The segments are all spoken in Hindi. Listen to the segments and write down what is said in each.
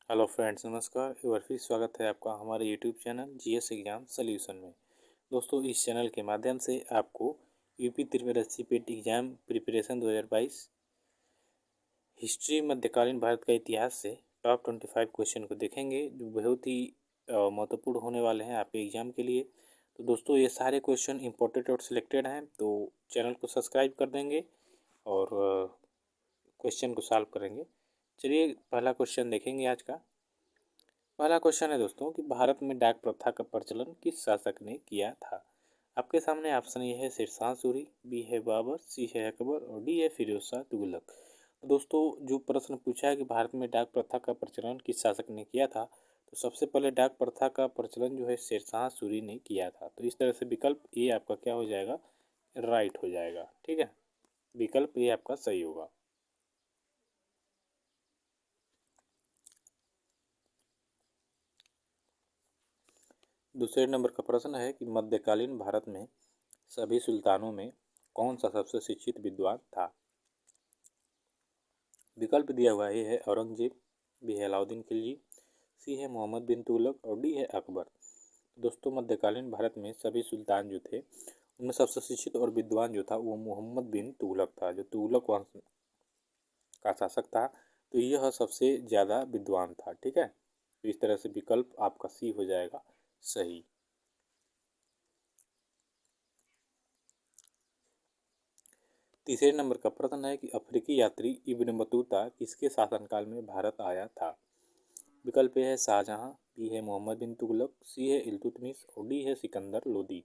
हेलो फ्रेंड्स, नमस्कार। एक बार फिर स्वागत है आपका हमारे YouTube channel GS exam solution में। दोस्तों, इस चैनल के माध्यम से आपको यूपी त्रिपल पेट एग्जाम प्रिपरेशन 2022 हिस्ट्री मध्यकालीन भारत का इतिहास से टॉप 25 क्वेश्चन को देखेंगे, जो बहुत ही महत्वपूर्ण होने वाले हैं आपके एग्जाम के लिए। तो दोस्तों, ये सारे क्वेश्चन इंपॉर्टेंट और सिलेक्टेड हैं, तो चैनल को सब्सक्राइब कर देंगे और क्वेश्चन को सॉल्व करेंगे। चलिए, पहला क्वेश्चन देखेंगे आज का। पहला क्वेश्चन है दोस्तों कि भारत में डाक प्रथा का प्रचलन किस शासक ने किया था। आपके सामने ऑप्शन ए है शेरशाह सूरी, बी है बाबर, सी है अकबर और डी है फिरोज शाह तुगलक। तो दोस्तों, जो प्रश्न पूछा है कि भारत में डाक प्रथा का प्रचलन किस शासक ने किया था, तो सबसे पहले डाक प्रथा का प्रचलन जो है शेरशाह सूरी ने किया था। तो इस तरह से विकल्प ए आपका क्या हो जाएगा, राइट हो जाएगा। ठीक है, विकल्प ए आपका सही होगा। दूसरे नंबर का प्रश्न है कि मध्यकालीन भारत में सभी सुल्तानों में कौन सा सबसे शिक्षित विद्वान था। विकल्प दिया हुआ है औरंगजेब, बी है अलाउद्दीन खिलजी, सी है मोहम्मद बिन तुगलक और डी है अकबर। दोस्तों, मध्यकालीन भारत में सभी सुल्तान जो थे उनमें सबसे शिक्षित और विद्वान जो था वो मोहम्मद बिन तुगलक था, जो तुगलक वंश का शासक था। तो यह सबसे ज़्यादा विद्वान था। ठीक है, तो इस तरह से विकल्प आपका सी हो जाएगा सही। तीसरे नंबर का प्रश्न है कि अफ्रीकी यात्री इब्न बतूता किसके शासनकाल में भारत आया था। विकल्प ए है शाहजहां, बी है मोहम्मद बिन तुगलक, सी है इल्तुतमिश और डी है सिकंदर लोदी।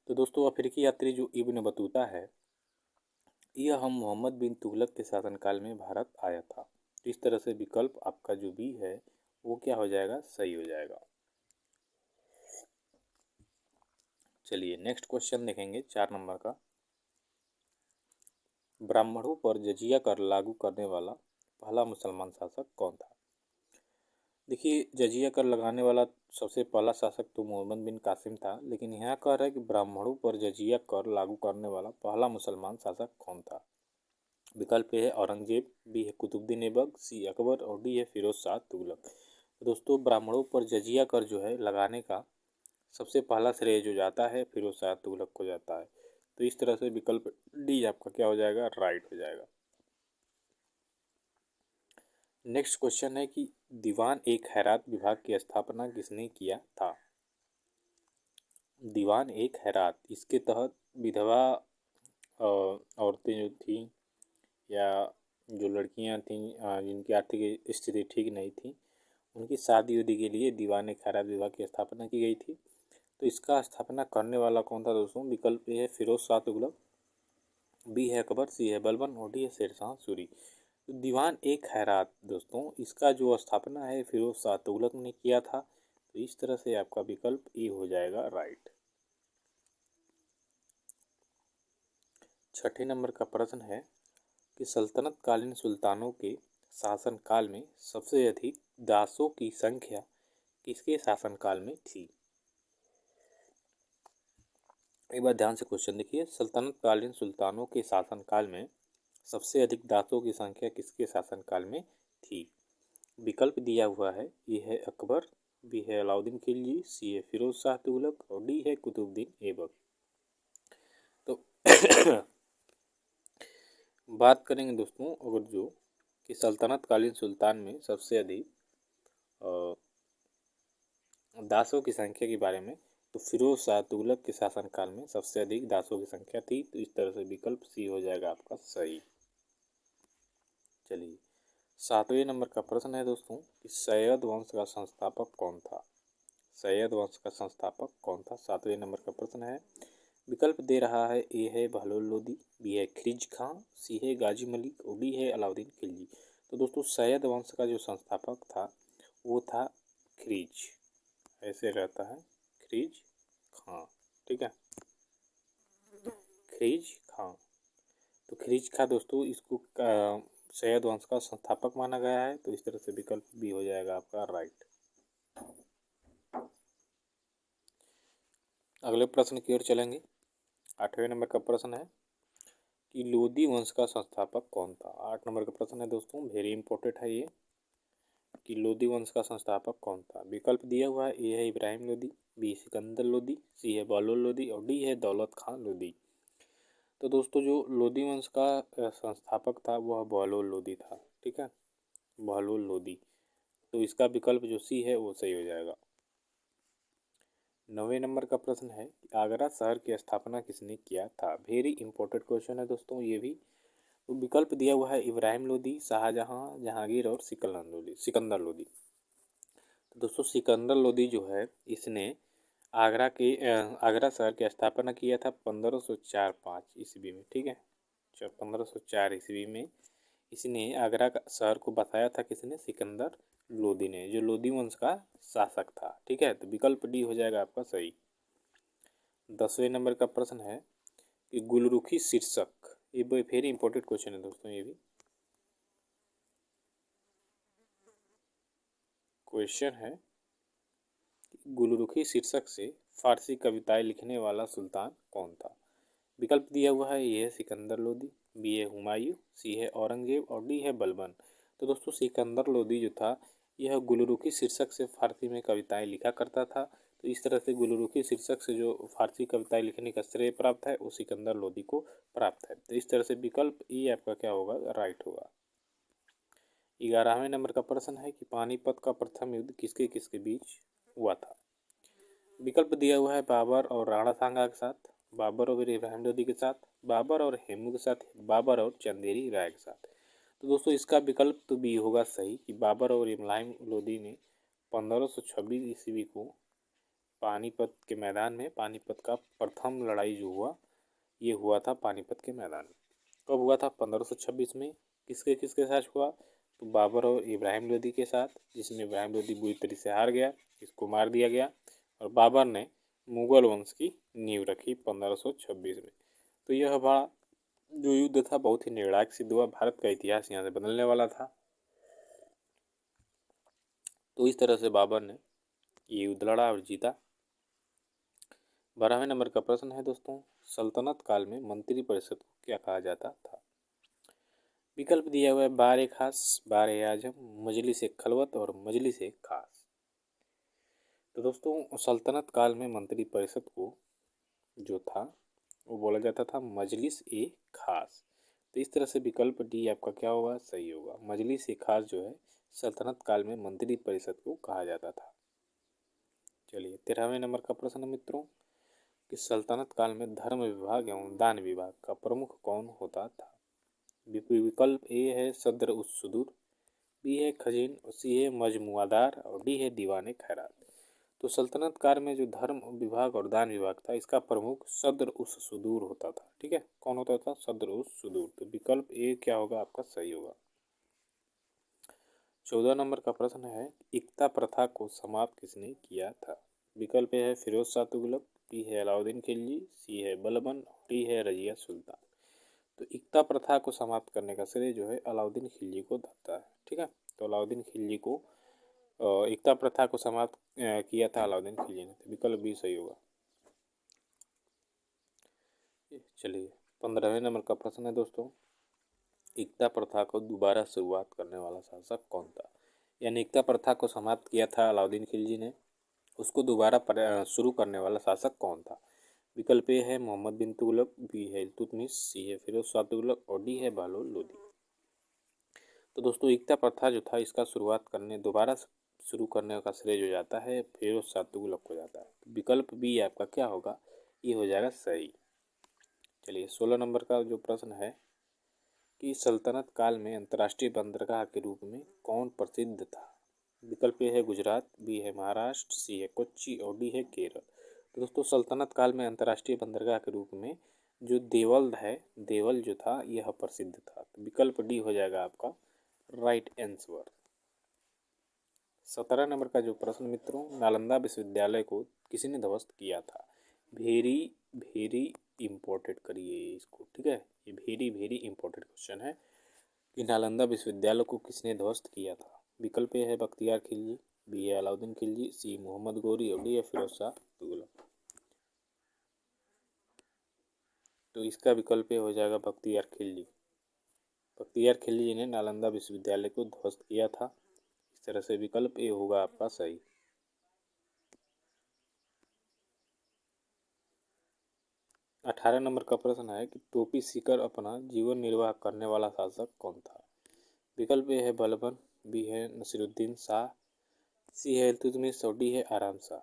तो दोस्तों, अफ्रीकी यात्री जो इब्न बतूता है, यह हम मोहम्मद बिन तुगलक के शासनकाल में भारत आया था। तो इस तरह से विकल्प आपका जो बी है वो क्या हो जाएगा, सही हो जाएगा। चलिए, नेक्स्ट क्वेश्चन देखेंगे 4 नंबर का। ब्राह्मणों पर जजिया कर लागू करने वाला पहला मुसलमान शासक कौन था। देखिए, जजिया कर लगाने वाला सबसे पहला शासक तो मोहम्मद बिन कासिम था, लेकिन यहाँ कह रहा है कि ब्राह्मणों पर जजिया कर लागू करने वाला पहला मुसलमान शासक कौन था। विकल्प ए है औरंगजेब, बी है कुतुबुद्दीन ऐबक, सी अकबर और डी है फिरोज शाह तुगलक। दोस्तों, ब्राह्मणों पर जजिया कर जो है लगाने का सबसे पहला श्रेय जो जाता है फिरोज शाह तुगलक को जाता है। तो इस तरह से विकल्प डी आपका क्या हो जाएगा, राइट हो जाएगा। नेक्स्ट क्वेश्चन है कि दीवान ए खैरात विभाग की स्थापना किसने किया था। दीवान ए खैरात, इसके तहत विधवा औरतें जो थी या जो लड़कियां थीं जिनकी आर्थिक स्थिति ठीक नहीं थी, उनकी शादी उदी के लिए दीवान ए खैरात विभाग की स्थापना की गई थी। तो इसका स्थापना करने वाला कौन था दोस्तों। विकल्प ए है फिरोज शाह तुगलक, बी है अकबर, सी है बलबन और डी है शेरशाह सूरी। तो दीवान ए खैरात दोस्तों, इसका जो स्थापना है फिरोज शाह तुगलक ने किया था। तो इस तरह से आपका विकल्प ए हो जाएगा राइट। छठे नंबर का प्रश्न है कि सल्तनत कालीन सुल्तानों के शासनकाल में सबसे अधिक दासों की संख्या किसके शासनकाल में थी। एक बार ध्यान से क्वेश्चन देखिए, सल्तनत कालीन सुल्तानों के शासनकाल में सबसे अधिक दासों की संख्या किसके शासनकाल में थी। विकल्प दिया हुआ है, ये है अकबर, बी है अलाउद्दीन खिलजी, सी है फिरोज शाह तुगलक और डी है कुतुबुद्दीन ऐबक। तो बात करेंगे दोस्तों अगर जो कि सल्तनत कालीन सुल्तान में सबसे अधिक दासों की संख्या के बारे में, तो फिरोज शाह तुगलक के शासनकाल में सबसे अधिक दासों की संख्या थी। तो इस तरह से विकल्प सी हो जाएगा आपका सही। चलिए, 7वें नंबर का प्रश्न है दोस्तों कि सैयद वंश का संस्थापक कौन था। सैयद वंश का संस्थापक कौन था, 7वें नंबर का प्रश्न है। विकल्प दे रहा है, ए है बहलोल लोदी, बी है खिलजी खां, सी है गाजी मलिक और डी है अलाउद्दीन खिलजी। तो दोस्तों, सैयद वंश का जो संस्थापक था वो था खिलजी, ऐसे रहता है खिलजी खां। ठीक है, खिलजी खां। तो खिलजी खां दोस्तों, इसको सैयद वंश का संस्थापक माना गया है। तो इस तरह से विकल्प बी हो जाएगा आपका राइट। अगले प्रश्न की ओर चलेंगे। 8वें नंबर का प्रश्न है कि लोदी वंश का संस्थापक कौन था। 8 नंबर का प्रश्न है दोस्तों, वेरी इंपॉर्टेंट है ये। कि लोदी वंश का संस्थापक कौन था। विकल्प दिया हुआ है, ए है इब्राहिम लोदी, बी सिकंदर लोदी, सी है बहलोल लोदी और डी है दौलत खां लोदी। तो दोस्तों जो लोदी वंश का संस्थापक था वह बहलोल लोदी था। ठीक है, बहलोल लोदी। तो इसका विकल्प जो सी है वो सही हो जाएगा। 9वें नंबर का प्रश्न है कि आगरा शहर की स्थापना किसने किया था। वेरी इंपॉर्टेंट क्वेश्चन है दोस्तों ये भी। तो विकल्प दिया हुआ है इब्राहिम लोदी, शाहजहां, जहांगीर और सिकंदर लोदी। तो दोस्तों सिकंदर लोदी जो है इसने आगरा शहर की स्थापना किया था 1504-5 ईस्वी में। ठीक है, 1504 ईस्वी में इसने आगरा का शहर को बसाया था। किसने? सिकंदर लोदी ने, जो लोदी वंश का शासक था। ठीक है, तो विकल्प डी हो जाएगा आपका सही। 10वें नंबर का प्रश्न है कि गुलरुखी शीर्षक, ये वेरी इंपॉर्टेंट क्वेश्चन है दोस्तों। ये भी क्वेश्चन है, गुलरुखी शीर्षक से फारसी कविताएं लिखने वाला सुल्तान कौन था। विकल्प दिया हुआ है, ये है सिकंदर लोदी, बी है हुमायूं, सी है औरंगजेब और डी है बलबन। तो दोस्तों सिकंदर लोदी जो था यह गुलरुखी शीर्षक से फारसी में कविताएं लिखा करता था। तो इस तरह से गुलरुखी शीर्षक से जो फारसी कविताएं लिखने का श्रेय प्राप्त है वो सिकंदर लोदी को प्राप्त है। तो इस तरह से विकल्प ई आपका क्या होगा, राइट होगा। 11वें नंबर का प्रश्न है कि पानीपत का प्रथम युद्ध किसके किसके बीच हुआ था। विकल्प दिया हुआ है बाबर और राणा सांगा के साथ, बाबर और इब्राहिम लोदी के साथ, बाबर और हेमू के साथ, बाबर और चंदेरी राय के साथ। तो दोस्तों इसका विकल्प तो बी होगा सही कि बाबर और इब्राहिम लोदी ने 1526 ईस्वी को पानीपत के मैदान में, पानीपत का प्रथम लड़ाई जो हुआ ये हुआ था पानीपत के मैदान में। कब हुआ था? 1526 में। किसके किसके साथ हुआ? तो बाबर और इब्राहिम लोदी के साथ, जिसमें इब्राहिम लोदी बुरी तरीके से हार गया, इसको मार दिया गया और बाबर ने मुगल वंश की नींव रखी 1526 में। तो यह बड़ा जो युद्ध था बहुत ही निर्णायक सिद्ध हुआ, भारत का इतिहास यहाँ से बदलने वाला था। तो इस तरह से बाबर ने ये युद्ध लड़ा और जीता। 12वें नंबर का प्रश्न है दोस्तों, सल्तनत काल में मंत्री परिषद को क्या कहा जाता था। विकल्प दिया हुआ है बार खास, बार आजम, मजलिस खलवत और मजलिस खास। तो दोस्तों सल्तनत काल में मंत्री परिषद को जो था वो बोला जाता था मजलिस खास। तो इस तरह से विकल्प डी आपका क्या होगा, सही होगा। मजलिस खास जो है सल्तनत काल में मंत्री परिषद को कहा जाता था। चलिए 13वें नंबर का प्रश्न मित्रों कि सल्तनत काल में धर्म विभाग एवं दान विभाग का प्रमुख कौन होता था। विकल्प ए है सदर उस सुदूर, बी है खजीन, सी है मजमुआदार और डी है दीवाने खैरात। तो सल्तनत काल में जो धर्म विभाग और दान विभाग था इसका प्रमुख सदर उस सुदूर होता था। ठीक है, कौन होता था? सदर उस सुदूर। तो विकल्प ए क्या होगा आपका, सही होगा। 14 नंबर का प्रश्न है इक्ता प्रथा को समाप्त किसने किया था। विकल्प ए है फिरोज शाह तुगलक, बी है अलाउद्दीन खिलजी, सी है बलबन, डी है रजिया सुल्तान। तो इक्ता प्रथा को समाप्त करने का श्रेय जो है अलाउद्दीन खिलजी को जाता है। ठीक है, तो अलाउद्दीन खिलजी को इक्ता प्रथा को समाप्त किया था अलाउद्दीन खिलजी ने। विकल्प भी सही होगा। चलिए 15वें नंबर का प्रश्न है दोस्तों, इक्ता प्रथा को दोबारा शुरुआत करने वाला शासक कौन था। यानी इक्ता प्रथा को समाप्त किया था अलाउद्दीन खिलजी ने, उसको दोबारा शुरू करने वाला शासक कौन था। विकल्प ए है मोहम्मद बिन तुगलक, बी है इल्तुतमिश, सी है फिरोज शाह तुगलक और डी है बहलोल लोदी। तो दोस्तों इक्ता प्रथा जो था इसका दोबारा शुरू करने का श्रेय जो जाता है फिरोज शाह तुगलक को जाता है। तो विकल्प बी आपका क्या होगा, ये हो जाएगा सही। चलिए 16 नंबर का जो प्रश्न है कि सल्तनत काल में अंतर्राष्ट्रीय बंदरगाह के रूप में कौन प्रसिद्ध था। विकल्प ए है गुजरात, बी है महाराष्ट्र, सी है कोच्चि और डी है केरल। तो दोस्तों सल्तनत काल में अंतर्राष्ट्रीय बंदरगाह के रूप में जो देवल है, देवल जो था यह प्रसिद्ध था। तो विकल्प डी हो जाएगा आपका राइट आंसर। 17 नंबर का जो प्रश्न मित्रों, नालंदा विश्वविद्यालय को किसी ने ध्वस्त किया था। वेरी वेरी इम्पोर्टेंट करिए इसको। ठीक है, ये वेरी वेरी इम्पोर्टेंट क्वेश्चन है कि नालंदा विश्वविद्यालय को किसने ध्वस्त किया था। विकल्प ए है बख्तियार खिलजी, बी है अलाउद्दीन खिलजी, सी मोहम्मद गौरी और डी है फिरोज शाह तुगलक। तो इसका विकल्प ए हो जाएगा बख्तियार खिलजी। बख्तियार खिलजी ने नालंदा विश्वविद्यालय को ध्वस्त किया था। इस इस तरह से विकल्प ए होगा आपका सही। 18 नंबर का प्रश्न है कि टोपी सीकर अपना जीवन निर्वाह करने वाला शासक कौन था। विकल्प ए है बलबन, बी है नसीरुद्दीन शाह, सी है इल्तुतमिश और डी है आराम शाह।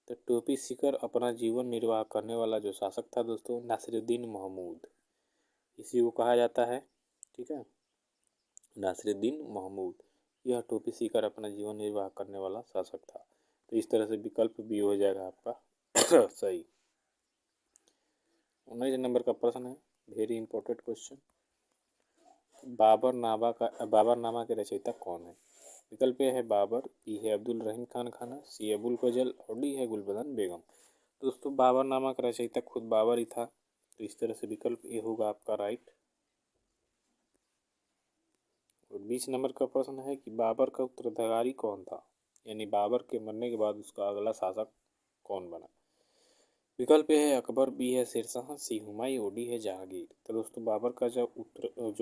तो टोपी सीकर अपना जीवन निर्वाह करने वाला जो शासक था दोस्तों नासिरुद्दीन महमूद, इसी को कहा जाता है। ठीक है, नासिरुद्दीन महमूद यह टोपी सीकर अपना जीवन निर्वाह करने वाला शासक था। तो इस तरह से विकल्प बी हो जाएगा आपका सही। 19 नंबर का प्रश्न है, वेरी इंपॉर्टेंट क्वेश्चन। बाबरनामा के रचयिता कौन है। विकल्प ए है बाबर, बी है अब्दुल रहीम खान खाना, सी अबुल फजल और डी है गुलबदन बेगम। दोस्तों बाबरनामा का रचयिता खुद बाबर ही था। तो इस तरह से विकल्प ए होगा आपका राइट। और 20 नंबर का प्रश्न है कि बाबर का उत्तराधिकारी कौन था, यानी बाबर के मरने के बाद उसका अगला शासक कौन बना। विकल्प ए है अकबर, बी है शेरशाह, सी हुमायूं और डी है जहांगीर। तो दोस्तों बाबर का जो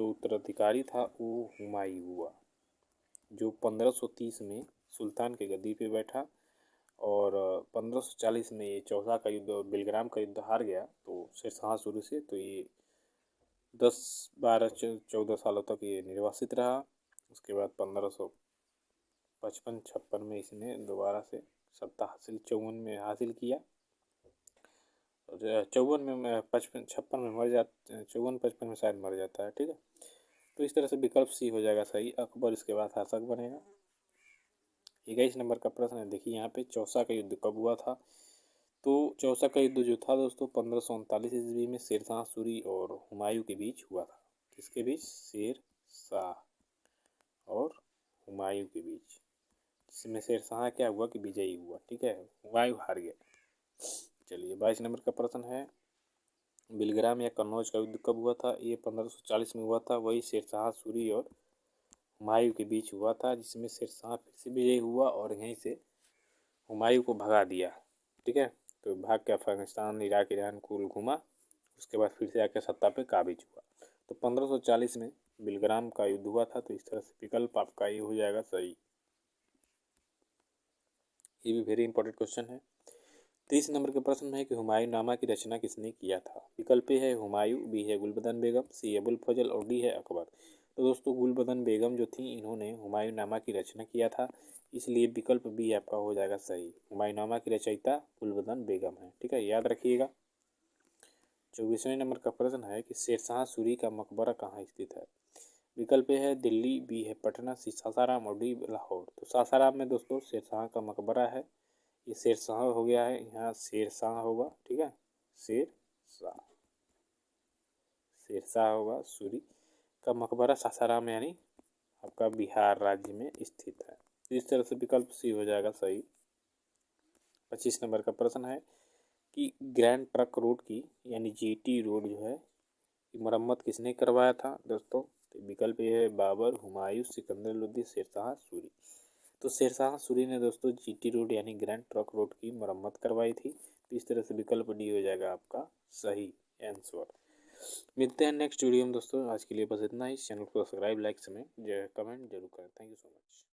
उत्तराधिकारी था वो हुमायूं हुआ, जो 1530 में सुल्तान के गद्दी पे बैठा और 1540 में ये चौसा का युद्ध और बेलग्राम का युद्ध हार गया। तो शेरशाह शुरू से तो ये 10-12-14 सालों तक ये निर्वासित रहा। उसके बाद 1555-56 में इसने दोबारा से सत्ता हासिल 54 में हासिल किया। और 54 में 55-56 में मर जाता, 54-55 में शायद मर जाता है। ठीक है, तो इस तरह से विकल्प सी हो जाएगा सही, अकबर इसके बाद शासक बनेगा। 21 नंबर का प्रश्न है, देखिए यहाँ पे चौसा का युद्ध कब हुआ था। तो चौसा का युद्ध जो था दोस्तों 1539 ईस्वी में शेरशाह सूरी और हुमायूं के बीच हुआ था। किसके बीच, शेरशाह और हुमायूं के बीच, जिसमें शेरशाह क्या हुआ कि विजयी हुआ। ठीक है, हुमायूं हार गया। चलिए 22 नंबर का प्रश्न है, बेलग्राम या कन्नौज का युद्ध कब हुआ था। ये 1540 में हुआ था, वही शेरशाह सूरी और हुमायूं के बीच हुआ था, जिसमें शेरशाह फिर से विजयी हुआ और यहीं से हुमायूं को भगा दिया। ठीक है, तो भाग के अफगानिस्तान, इराक, ईरान कुल घूमा, उसके बाद फिर से आकर सत्ता पे काबिज हुआ। तो 1540 में बेलग्राम का युद्ध हुआ था। तो इस तरह से विकल्प आपका ये हो जाएगा सही। ये भी वेरी इंपॉर्टेंट क्वेश्चन है। 30 नंबर के प्रश्न में है कि हुमायूं नामा की रचना किसने किया था। विकल्प है हुमायूं, बी है गुलबदन बेगम, सी अबुल फजल और डी है अकबर। तो दोस्तों गुलबदन बेगम जो थी इन्होंने हुमायूं नामा की रचना किया था, इसलिए विकल्प बी आपका हो जाएगा सही। हुमायूं नामा की रचयिता गुलबदन बेगम है। ठीक है, याद रखिएगा। 24वें नंबर का प्रश्न है कि शेरशाह सूरी का मकबरा कहाँ स्थित है। विकल्प है दिल्ली, बी है पटना, सी सासाराम और डी लाहौर। तो सासाराम में दोस्तों शेरशाह का मकबरा है। ये शेरशाह हो गया है, यहाँ शेरशाह होगा। ठीक है, शेरशाह शेरशाह होगा सूरी का मकबरा सासाराम यानी आपका बिहार राज्य में स्थित है। तो इस तरह से विकल्प सी हो जाएगा सही। 25 नंबर का प्रश्न है कि ग्रैंड ट्रंक रोड की यानी जीटी रोड जो है मरम्मत किसने करवाया था दोस्तों। तो विकल्प ये है बाबर, हुमायूं, सिकंदर लोदी, शेरशाह सूरी। तो शेरशाह सूरी ने दोस्तों जीटी रोड यानी ग्रैंड ट्रंक रोड की मरम्मत करवाई थी। तो इस तरह से विकल्प डी हो जाएगा आपका सही आंसर। मिलते हैं नेक्स्ट वीडियो में दोस्तों, आज के लिए बस इतना ही। चैनल को सब्सक्राइब, लाइक, कमेंट जरूर करें। Thank you so much.